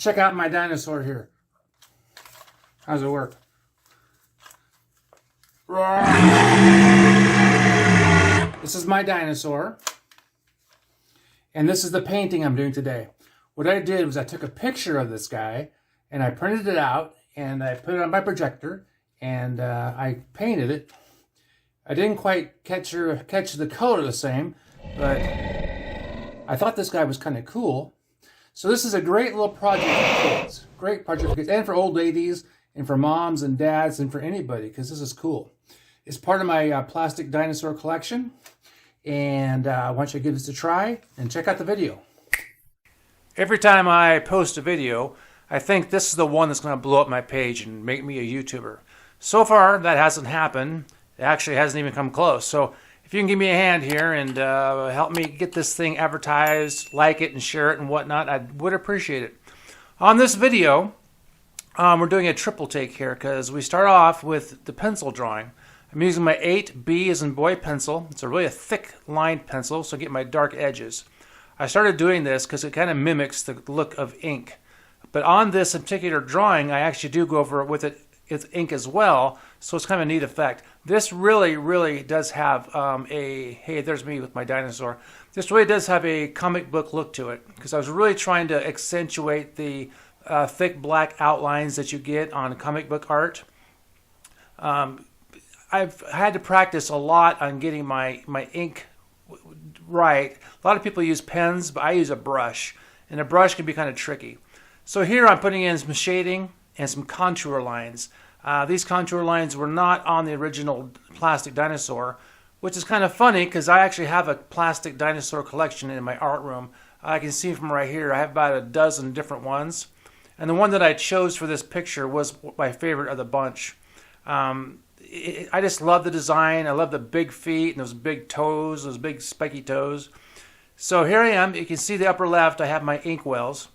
Check out my dinosaur here. How's it work? This is my dinosaur. And this is the painting I'm doing today. What I did was I took a picture of this guy and I printed it out and I put it on my projector and I painted it. I didn't quite catch the color the same, but I thought this guy was kind of cool. So this is a great little project for kids. Great project for kids and for old ladies and for moms and dads and for anybody, because this is cool. It's part of my plastic dinosaur collection, and I want you to give this a try and check out the video. Every time I post a video, I think this is the one that's going to blow up my page and make me a YouTuber. So far, that hasn't happened. It actually hasn't even come close. So if you can give me a hand here and help me get this thing advertised, like it and share it and whatnot, I would appreciate it. On this video, we're doing a triple take here because we start off with the pencil drawing. I'm using my 8B as in boy pencil. It's a really thick lined pencil, so I get my dark edges. I started doing this because it kind of mimics the look of ink. But on this particular drawing, I actually do go over it with ink as well, so it's kind of a neat effect. This really does have hey, there's me with my dinosaur. This really does have a comic book look to it, because I was really trying to accentuate the thick black outlines that you get on comic book art. I've had to practice a lot on getting my ink right. A lot of people use pens, but I use a brush, and a brush can be kind of tricky. So here I'm putting in some shading and some contour lines. These contour lines were not on the original plastic dinosaur, which is kind of funny because I actually have a plastic dinosaur collection in my art room. I can see from right here I have about a dozen different ones, and the one that I chose for this picture was my favorite of the bunch. I just love the design. I love the big feet and those big toes, those big spiky toes. So here I am. You can see the upper left. I have my ink wells.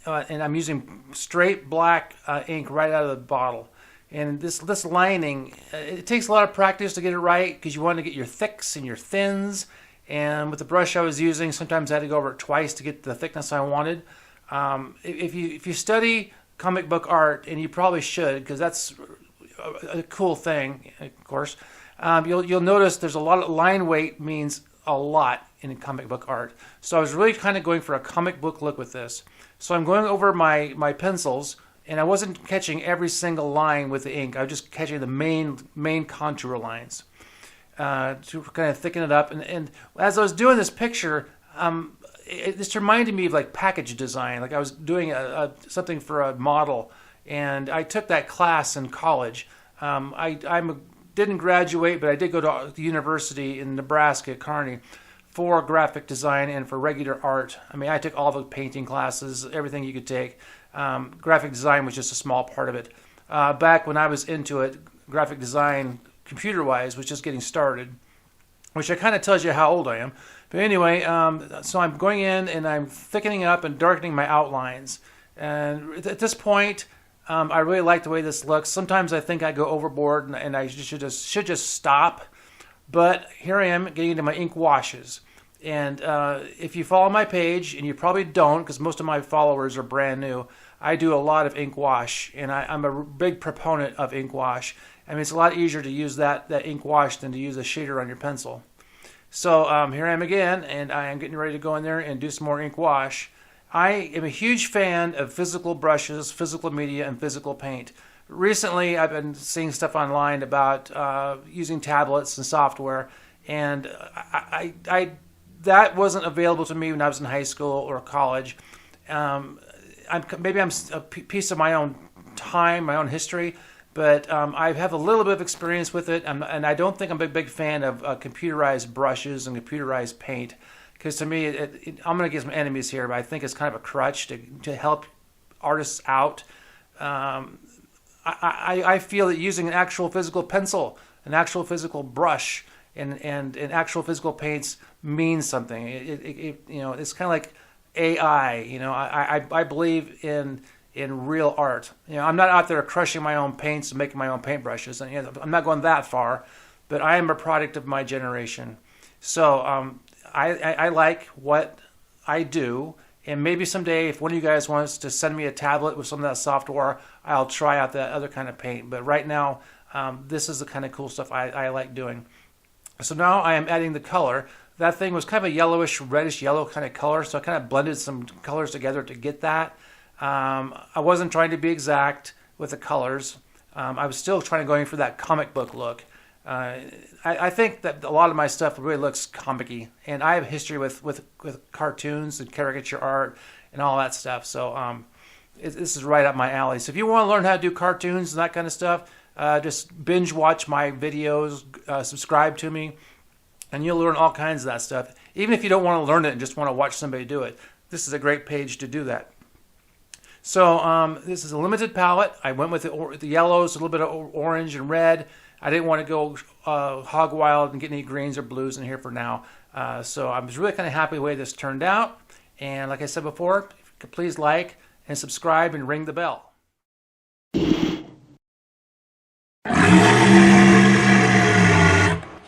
And I'm using straight black ink right out of the bottle. And this lining, it takes a lot of practice to get it right because you want to get your thicks and your thins. And with the brush I was using, sometimes I had to go over it twice to get the thickness I wanted. If you study comic book art, and you probably should, because that's a cool thing, of course, you'll notice there's a lot of line weight means a lot in comic book art. So I was really kind of going for a comic book look with this. So I'm going over my pencils, and I wasn't catching every single line with the ink. I was just catching the main contour lines to kind of thicken it up. And as I was doing this picture, it just reminded me of like package design. Like I was doing something for a model, and I took that class in college. I didn't graduate, but I did go to the university in Nebraska, Kearney, for graphic design and for regular art. I mean, I took all the painting classes, everything you could take. Graphic design was just a small part of it. Back when I was into it, graphic design, computer-wise, was just getting started, which kind of tells you how old I am. But anyway, so I'm going in and I'm thickening up and darkening my outlines. And at this point, I really like the way this looks. Sometimes I think I go overboard and I should just stop. But here I am getting into my ink washes. And if you follow my page, and you probably don't because most of my followers are brand new, I do a lot of ink wash. And I'm a big proponent of ink wash. I mean, it's a lot easier to use that ink wash than to use a shader on your pencil. So here I am again, and I am getting ready to go in there and do some more ink wash. I am a huge fan of physical brushes, physical media, and physical paint. Recently, I've been seeing stuff online about using tablets and software, and that wasn't available to me when I was in high school or college. Maybe I'm a piece of my own time, my own history, but I have a little bit of experience with it, and I don't think I'm a big fan of computerized brushes and computerized paint, because to me, I'm going to get some enemies here, but I think it's kind of a crutch to help artists out. I feel that using an actual physical pencil, an actual physical brush, and actual physical paints means something. It's kind of like AI. I believe in real art. I'm not out there crushing my own paints and making my own paintbrushes. I'm not going that far, but I am a product of my generation. So I like what I do, And maybe someday, if one of you guys wants to send me a tablet with some of that software, I'll try out that other kind of paint. But right now, this is the kind of cool stuff I like doing. So now I am adding the color. That thing was kind of a yellowish, reddish yellow kind of color, so I kind of blended some colors together to get that. I wasn't trying to be exact with the colors. I was still trying to go in for that comic book look. I think that a lot of my stuff really looks comic-y, and I have history with cartoons and caricature art and all that stuff, so this is right up my alley. So if you want to learn how to do cartoons and that kind of stuff, just binge watch my videos, subscribe to me, and you'll learn all kinds of that stuff. Even if you don't want to learn it and just want to watch somebody do it, this is a great page to do that. So this is a limited palette. I went with the yellows, a little bit of orange and red. I didn't want to go hog wild and get any greens or blues in here for now. So I was really kind of happy the way this turned out. And like I said before, if you could please like and subscribe and ring the bell.